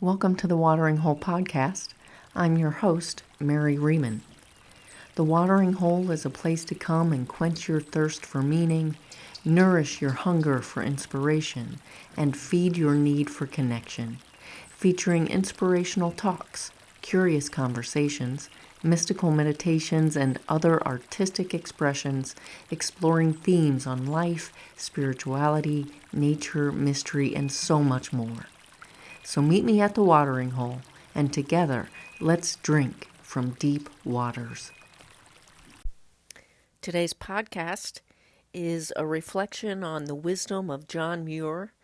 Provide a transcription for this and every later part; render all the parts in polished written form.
Welcome to the Watering Hole podcast. I'm your host, Mary Riemann. The Watering Hole is a place to come and quench your thirst for meaning, nourish your hunger for inspiration, and feed your need for connection, featuring inspirational talks, curious conversations, mystical meditations, and other artistic expressions exploring themes on life, spirituality, nature, mystery, and so much more. So meet me at the watering hole, and together, let's drink from deep waters. Today's podcast is a reflection on the wisdom of John Muir,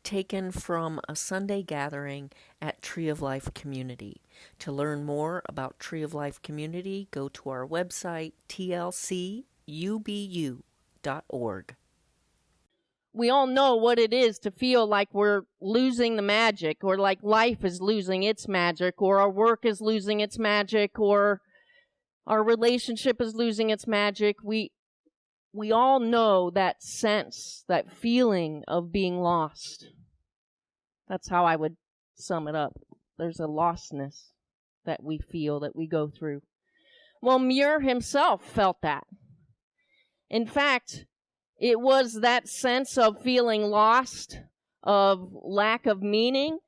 taken from a Sunday gathering at Tree of Life Community. To learn more about Tree of Life Community, go to our website, tlcubu.org. We all know what it is to feel like we're losing the magic, or like life is losing its magic, or our work is losing its magic, or our relationship is losing its magic. We all know that sense, that feeling of being lost. That's how I would sum it up. There's a lostness that we feel, that we go through. Well, Muir himself felt that. In fact, it was that sense of feeling lost, of lack of meaning,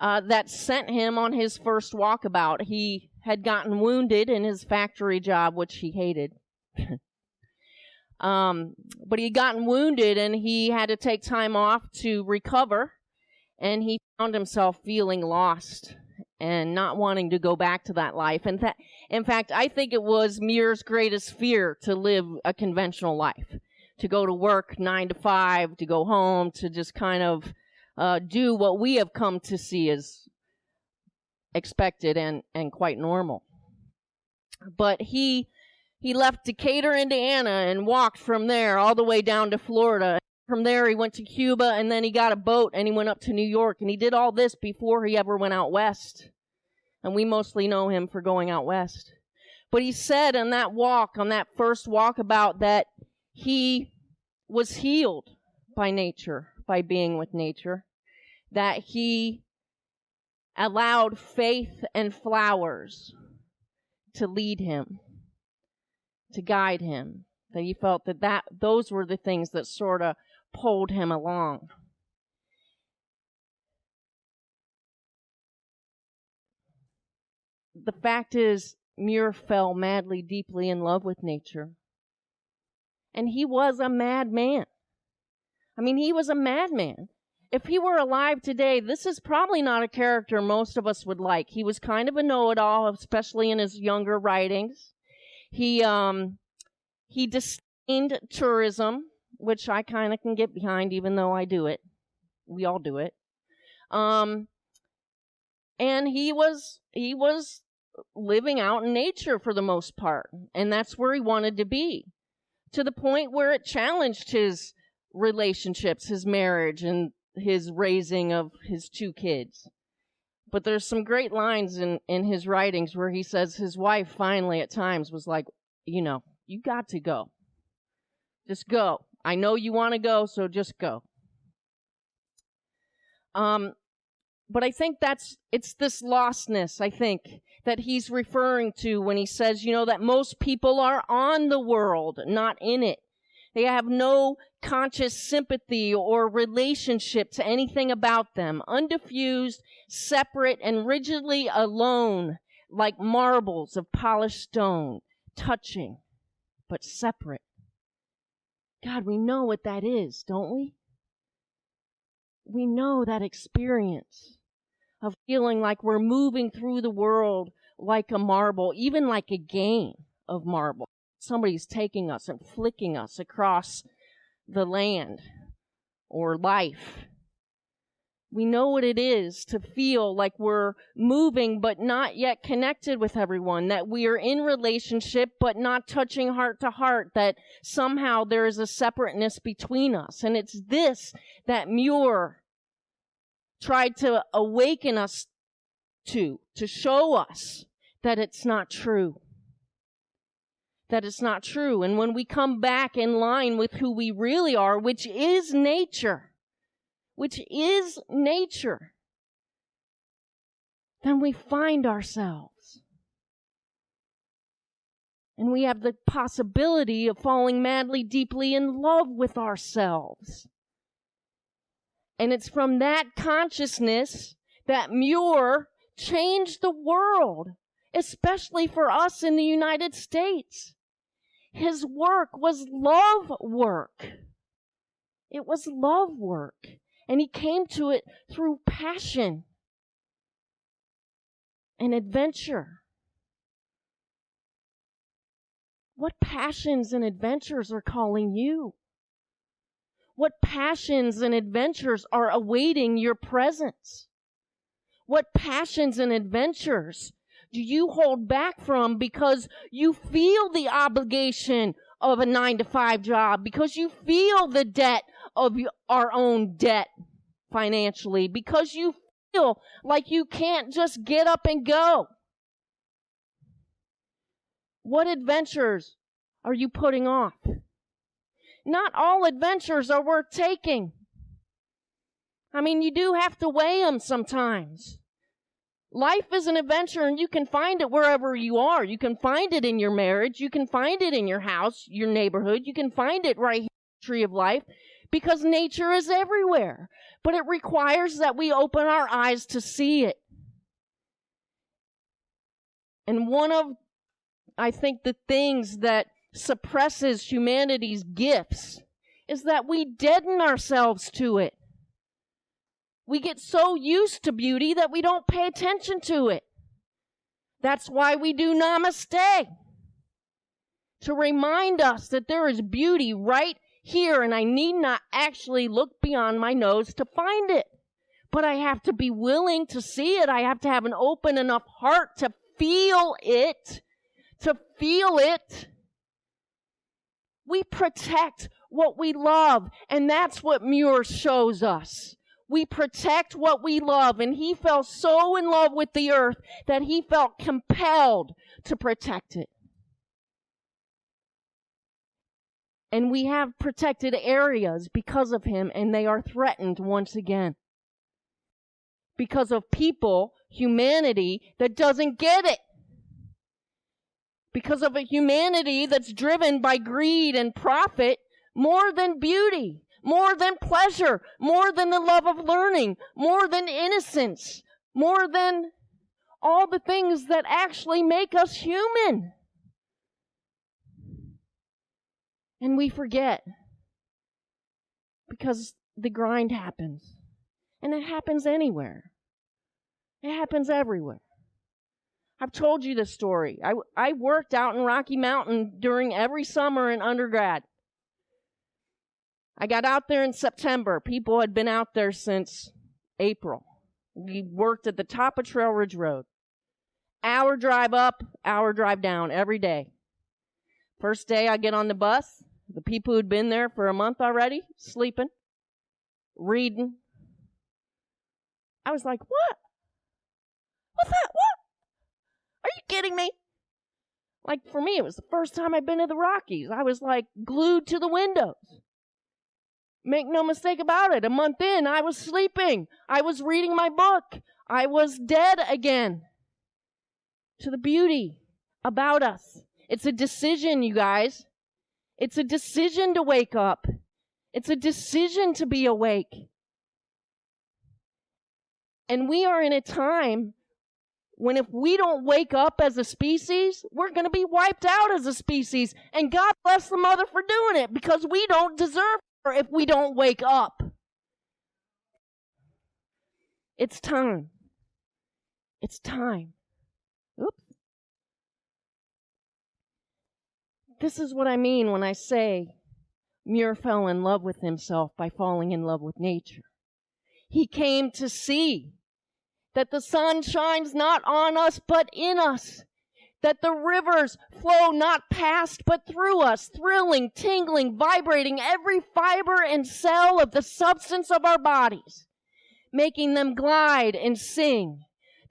that sent him on his first walkabout. He had gotten wounded in his factory job, which he hated. But he had gotten wounded, and he had to take time off to recover, and he found himself feeling lost and not wanting to go back to that life. In fact, I think it was Muir's greatest fear to live a conventional life. To go to work 9 to 5, to go home, to just kind of do what we have come to see as expected and quite normal. But he left Decatur, Indiana, and walked from there all the way down to Florida. From there, he went to Cuba, and then he got a boat, and he went up to New York. And he did all this before he ever went out west. And we mostly know him for going out west. But he said on that walk, on that first walkabout, that he was healed by nature, by being with nature, that he allowed faith and flowers to lead him, to guide him, that he felt that those were the things that sort of pulled him along. The fact is, Muir fell madly, deeply in love with nature. And he was a madman. I mean, he was a madman. If he were alive today, this is probably not a character most of us would like. He was kind of a know-it-all, especially in his younger writings. He disdained tourism, which I kind of can get behind, even though I do it. We all do it. And he was living out in nature for the most part, and that's where he wanted to be. To the point where it challenged his relationships, his marriage, and his raising of his 2 kids. But there's some great lines in his writings where he says his wife finally at times was like, you got to go. Just go. I know you want to go, so just go. But I think it's this lostness, I think, that he's referring to when he says, that most people are on the world, not in it. They have no conscious sympathy or relationship to anything about them, undiffused, separate, and rigidly alone, like marbles of polished stone, touching, but separate. God, we know what that is, don't we? We know that experience of feeling like we're moving through the world like a marble, even like a game of marble. Somebody's taking us and flicking us across the land or life. We know what it is to feel like we're moving but not yet connected with everyone, that we are in relationship but not touching heart to heart, that somehow there is a separateness between us. And it's this that Muir tried to awaken us to show us that it's not true. That it's not true. And when we come back in line with who we really are, which is nature, then we find ourselves. And we have the possibility of falling madly, deeply in love with ourselves. And it's from that consciousness that Muir changed the world, especially for us in the United States. His work was love work. It was love work. And he came to it through passion and adventure. What passions and adventures are calling you? What passions and adventures are awaiting your presence? What passions and adventures do you hold back from because you feel the obligation of a 9-to-5 job, because you feel the debt of our own debt financially, because you feel like you can't just get up and go? What adventures are you putting off? Not all adventures are worth taking. I mean, you do have to weigh them sometimes. Life is an adventure, and you can find it wherever you are. You can find it in your marriage. You can find it in your house, your neighborhood. You can find it right here in the tree of life, because nature is everywhere. But it requires that we open our eyes to see it. And one of, I think, the things that suppresses humanity's gifts is that we deaden ourselves to it. We get so used to beauty that we don't pay attention to it. That's why we do namaste, to remind us that there is beauty right here, and I need not actually look beyond my nose to find it. But I have to be willing to see it. I have to have an open enough heart to feel it. We protect what we love, and that's what Muir shows us. We protect what we love, and he fell so in love with the earth that he felt compelled to protect it. And we have protected areas because of him, and they are threatened once again. Because of people, humanity, that doesn't get it. Because of a humanity that's driven by greed and profit more than beauty, more than pleasure, more than the love of learning, more than innocence, more than all the things that actually make us human. And we forget, because the grind happens. And it happens anywhere. It happens everywhere. I've told you this story. I worked out in Rocky Mountain during every summer in undergrad. I got out there in September. People had been out there since April. We worked at the top of Trail Ridge Road. Hour drive up, hour drive down every day. First day I get on the bus, the people who'd been there for a month already, sleeping, reading. I was like, what? What's that? What? Are you kidding me? Like, for me, it was the first time I'd been to the Rockies. I was like glued to the windows. Make no mistake about it. A month in, I was sleeping. I was reading my book. I was dead again to the beauty about us. It's a decision, you guys. It's a decision to wake up. It's a decision to be awake. And we are in a time when if we don't wake up as a species, we're going to be wiped out as a species. And God bless the mother for doing it, because we don't deserve her if we don't wake up. It's time. It's time. Oops. This is what I mean when I say Muir fell in love with himself by falling in love with nature. He came to see that the sun shines not on us, but in us. That the rivers flow not past, but through us, thrilling, tingling, vibrating every fiber and cell of the substance of our bodies, making them glide and sing.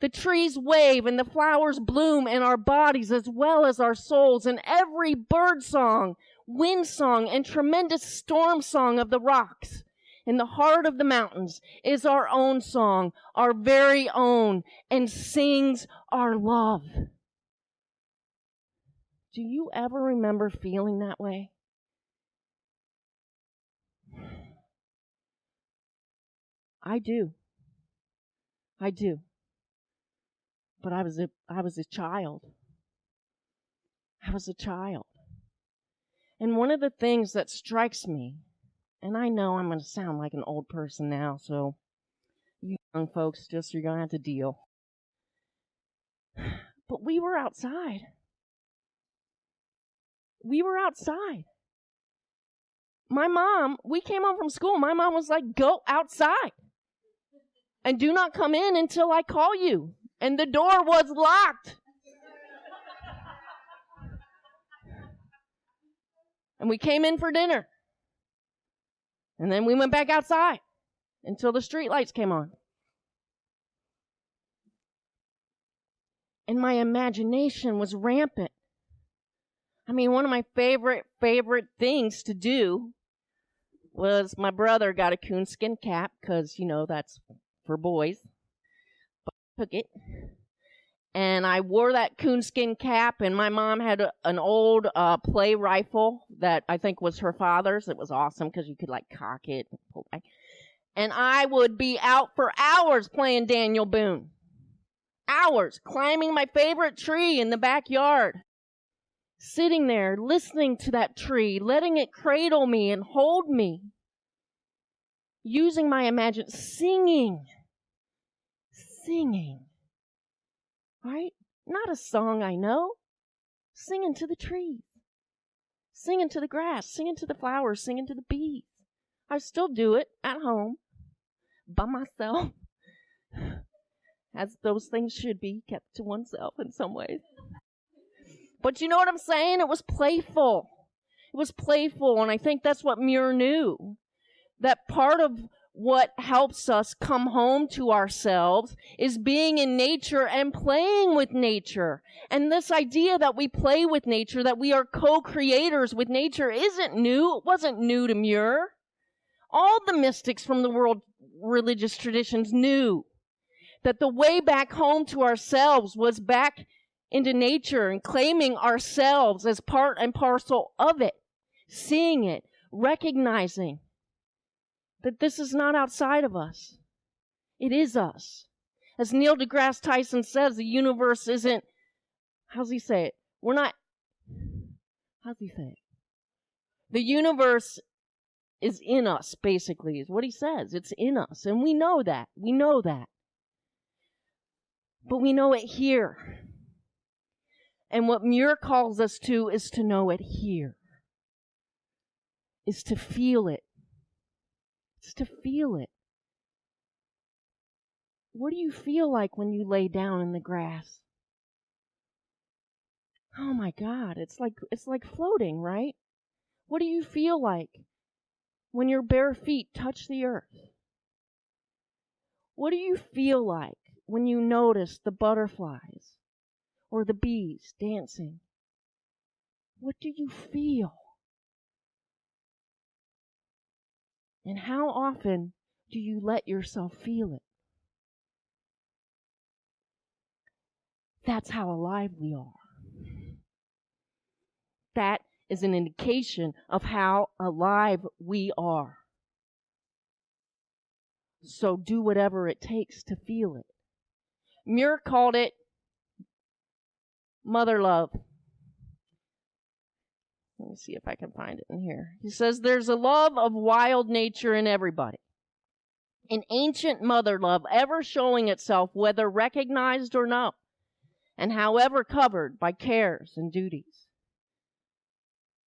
The trees wave and the flowers bloom in our bodies as well as our souls, and every bird song, wind song, and tremendous storm song of the rocks in the heart of the mountains, is our own song, our very own, and sings our love. Do you ever remember feeling that way? I do. I do. But I was a child. I was a child. And one of the things that strikes me, and I know I'm going to sound like an old person now, so you young folks, you're going to have to deal. But we were outside. We were outside. My mom, we came home from school. My mom was like, go outside. And do not come in until I call you. And the door was locked. And we came in for dinner. And then we went back outside until the street lights came on. And my imagination was rampant. I mean, one of my favorite things to do was my brother got a coonskin cap because, that's for boys. But I took it. And I wore that coonskin cap, and my mom had an old play rifle that I think was her father's. It was awesome because you could cock it and pull back. And I would be out for hours playing Daniel Boone. Hours, climbing my favorite tree in the backyard. Sitting there, listening to that tree, letting it cradle me and hold me. Using my imagination, singing. Right? Not a song I know. Singing to the trees. Singing to the grass. Singing to the flowers. Singing to the bees. I still do it at home. By myself. As those things should be, kept to oneself in some ways. But you know what I'm saying? It was playful. It was playful, and I think that's what Muir knew. That part of what helps us come home to ourselves is being in nature and playing with nature. And this idea that we play with nature, that we are co-creators with nature, isn't new. It wasn't new to Muir. All the mystics from the world religious traditions knew that the way back home to ourselves was back into nature and claiming ourselves as part and parcel of it, seeing it, recognizing that this is not outside of us. It is us. As Neil deGrasse Tyson says, the universe isn't, how's he say it? How's he say it? The universe is in us, basically, is what he says. It's in us. And we know that. We know that. But we know it here. And what Muir calls us to is to know it here. Is to feel it. It's to feel it. What do you feel like when you lay down in the grass? Oh my God, it's like floating, right? What do you feel like when your bare feet touch the earth? What do you feel like when you notice the butterflies or the bees dancing? What do you feel? And how often do you let yourself feel it? That's how alive we are. That is an indication of how alive we are. So do whatever it takes to feel it. Muir called it mother love. Let me see if I can find it in here. He says, there's a love of wild nature in everybody. An ancient mother love ever showing itself whether recognized or not, and however covered by cares and duties.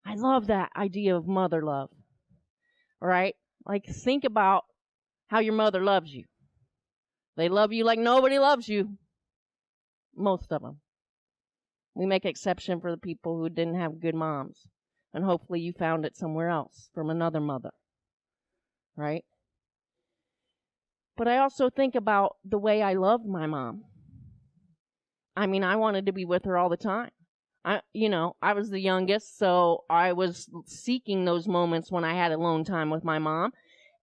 I love that idea of mother love. Right? Think about how your mother loves you. They love you like nobody loves you. Most of them. We make exception for the people who didn't have good moms. And hopefully you found it somewhere else from another mother. Right? But I also think about the way I loved my mom. I mean, I wanted to be with her all the time. I was the youngest, so I was seeking those moments when I had alone time with my mom.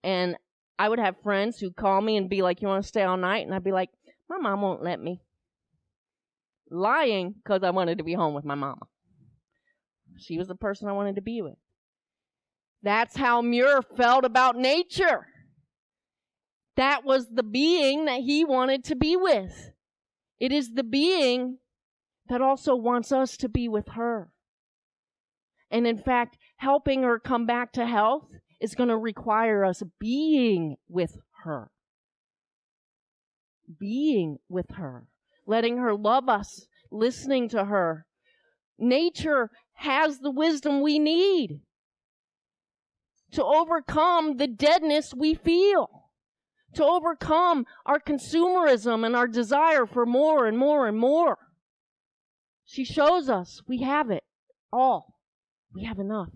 And I would have friends who'd call me and be like, you want to stay all night? And I'd be like, my mom won't let me. Lying because I wanted to be home with my mama. She was the person I wanted to be with. That's how Muir felt about nature. That was the being that he wanted to be with. It is the being that also wants us to be with her. And in fact, helping her come back to health is going to require us being with her. Being with her. Letting her love us. Listening to her. Nature has the wisdom we need to overcome the deadness we feel. To overcome our consumerism and our desire for more and more and more. She shows us we have it all. We have enough.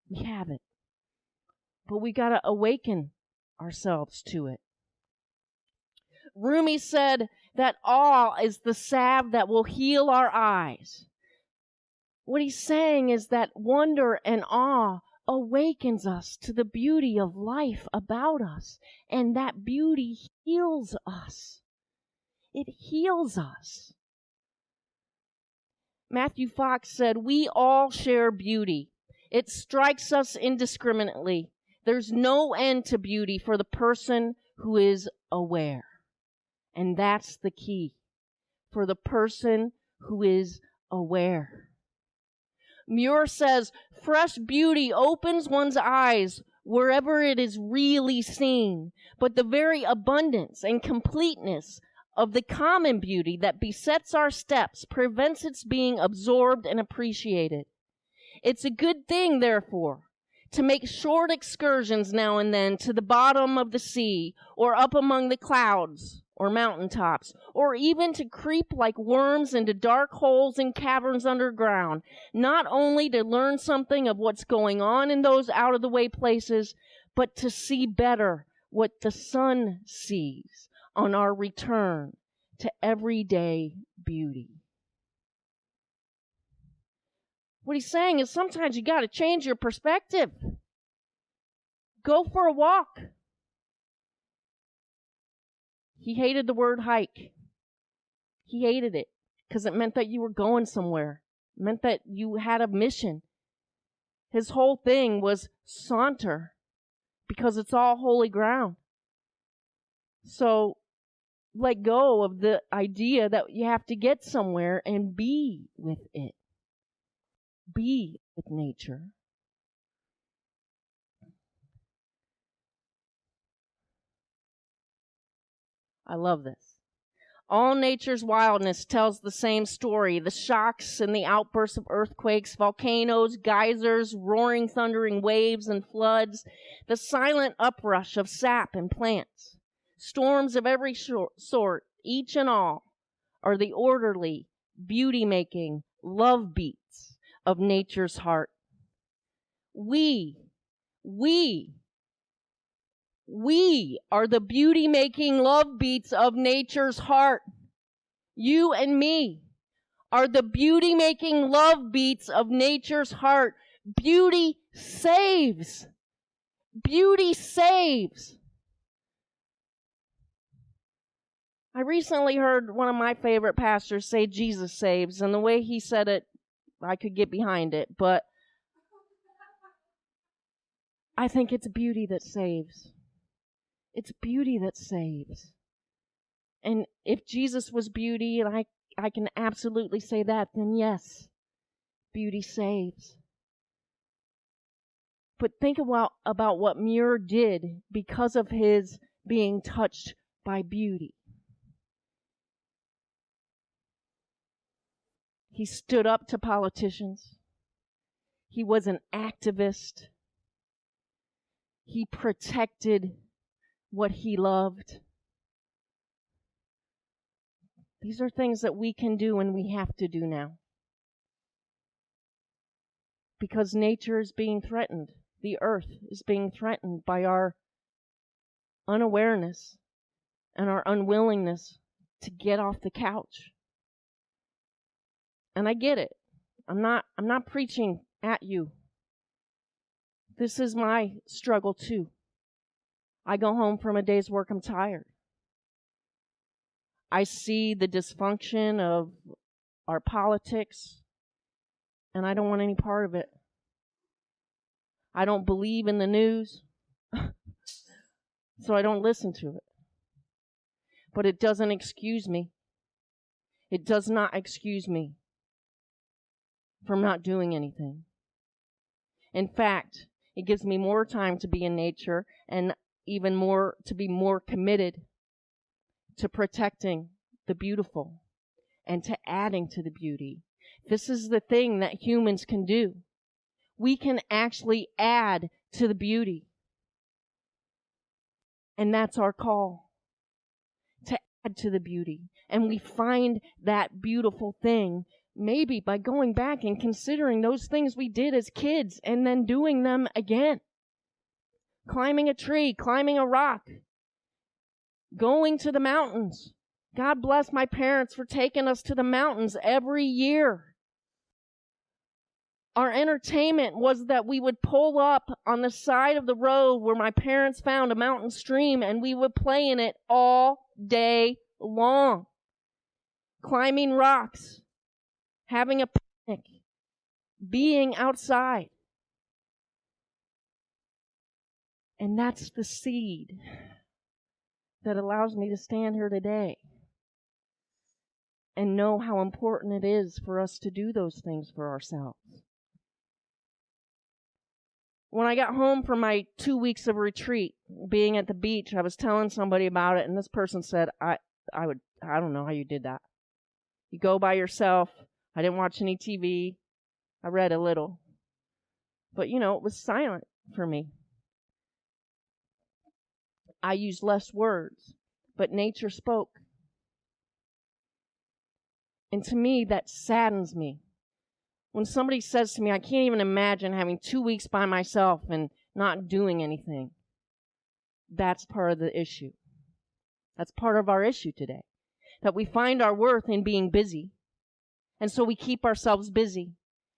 We have it. But we got to awaken ourselves to it. Rumi said that awe is the salve that will heal our eyes. What he's saying is that wonder and awe awakens us to the beauty of life about us. And that beauty heals us. It heals us. Matthew Fox said, we all share beauty. It strikes us indiscriminately. There's no end to beauty for the person who is aware. And that's the key. For the person who is aware. Muir says, fresh beauty opens one's eyes wherever it is really seen. But the very abundance and completeness of the common beauty that besets our steps prevents its being absorbed and appreciated. It's a good thing, therefore, to make short excursions now and then to the bottom of the sea, or up among the clouds, or mountaintops, or even to creep like worms into dark holes and caverns underground, not only to learn something of what's going on in those out-of-the-way places, but to see better what the sun sees on our return to everyday beauty. What he's saying is sometimes you got to change your perspective. Go for a walk. He hated the word hike. He hated it because it meant that you were going somewhere. It meant that you had a mission. His whole thing was saunter because it's all holy ground. So let go of the idea that you have to get somewhere and be with it. Be with nature. I love this. All nature's wildness tells the same story. The shocks and the outbursts of earthquakes, volcanoes, geysers, roaring, thundering waves and floods, the silent uprush of sap and plants, storms of every sort, each and all, are the orderly, beauty-making love beats of nature's heart. We are the beauty-making love beats of nature's heart. You and me are the beauty-making love beats of nature's heart. Beauty saves. Beauty saves. I recently heard one of my favorite pastors say Jesus saves, and the way he said it, I could get behind it, but I think it's beauty that saves. It's beauty that saves. And if Jesus was beauty, and I can absolutely say that, then yes, beauty saves. But think about what Muir did because of his being touched by beauty. He stood up to politicians. He was an activist. He protected what he loved. These are things that we can do and we have to do now. Because nature is being threatened. The earth is being threatened by our unawareness and our unwillingness to get off the couch. And I get it. I'm not preaching at you. This is my struggle too. I go home from a day's work, I'm tired. I see the dysfunction of our politics, and I don't want any part of it. I don't believe in the news, so I don't listen to it. But it doesn't excuse me. It does not excuse me from not doing anything. In fact, it gives me more time to be in nature and even more to be more committed to protecting the beautiful and to adding to the beauty. This is the thing that humans can do. We can actually add to the beauty. And that's our call, to add to the beauty. And we find that beautiful thing maybe by going back and considering those things we did as kids and then doing them again. Climbing a tree, climbing a rock, going to the mountains. God bless my parents for taking us to the mountains every year. Our entertainment was that we would pull up on the side of the road where my parents found a mountain stream, and we would play in it all day long. Climbing rocks, having a picnic, being outside. And that's the seed that allows me to stand here today and know how important it is for us to do those things for ourselves. When I got home from my 2 weeks of retreat, being at the beach, I was telling somebody about it, and this person said, I don't know how you did that. You go by yourself. I didn't watch any TV. I read a little. But, it was silent for me. I used less words, but nature spoke. And to me, that saddens me. When somebody says to me, I can't even imagine having 2 weeks by myself and not doing anything. That's part of the issue. That's part of our issue today. That we find our worth in being busy. And so we keep ourselves busy.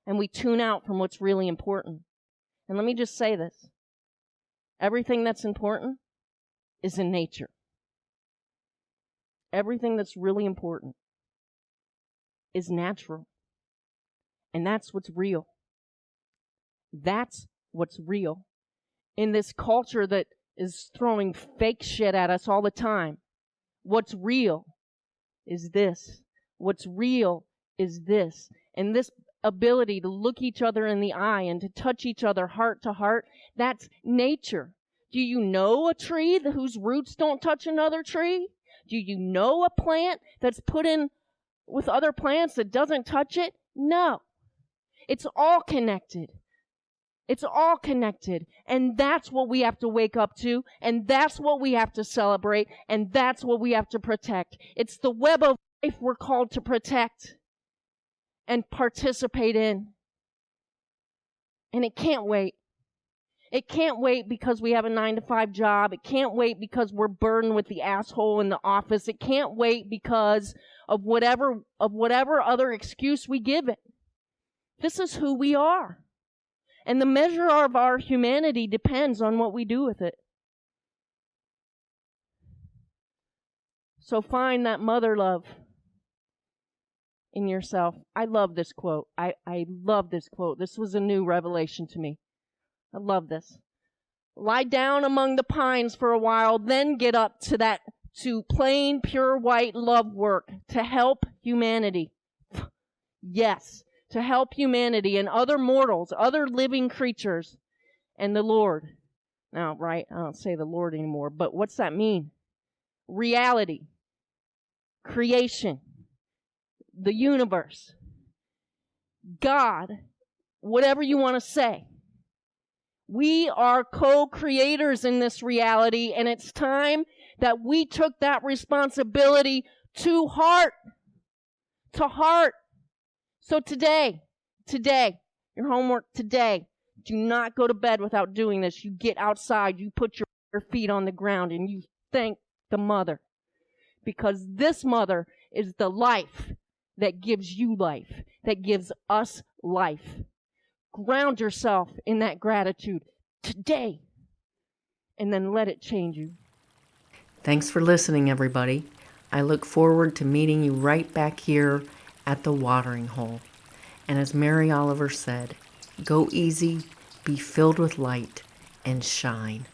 And we tune out from what's really important. And let me just say this. Everything that's important is in nature. Everything that's really important is natural. And that's what's real. That's what's real. In this culture that is throwing fake shit at us all the time, what's real is this. What's real is this. And this ability to look each other in the eye and to touch each other heart to heart, that's nature. Do you know a tree whose roots don't touch another tree? Do you know a plant that's put in with other plants that doesn't touch it? No. It's all connected. It's all connected. And that's what we have to wake up to. And that's what we have to celebrate. And that's what we have to protect. It's the web of life we're called to protect and participate in. And it can't wait. It can't wait because we have a 9-to-5 job. It can't wait because we're burdened with the asshole in the office. It can't wait because of whatever other excuse we give it. This is who we are. And the measure of our humanity depends on what we do with it. So find that mother love in yourself. I love this quote. I love this quote. This was a new revelation to me. I love this. Lie down among the pines for a while, then get up to plain, pure white love work to help humanity. Yes, to help humanity and other mortals, other living creatures, and the Lord. Now, right, I don't say the Lord anymore, but what's that mean? Reality, creation, the universe, God, whatever you want to say. We are co-creators in this reality, and it's time that we took that responsibility to heart. To heart. So today, your homework today, do not go to bed without doing this. You get outside, you put your feet on the ground, and you thank the mother. Because this mother is the life that gives you life, that gives us life. Ground yourself in that gratitude today. and then let it change you. Thanks for listening, everybody. I look forward to meeting you right back here at the watering hole. And as Mary Oliver said, go easy, be filled with light, and shine.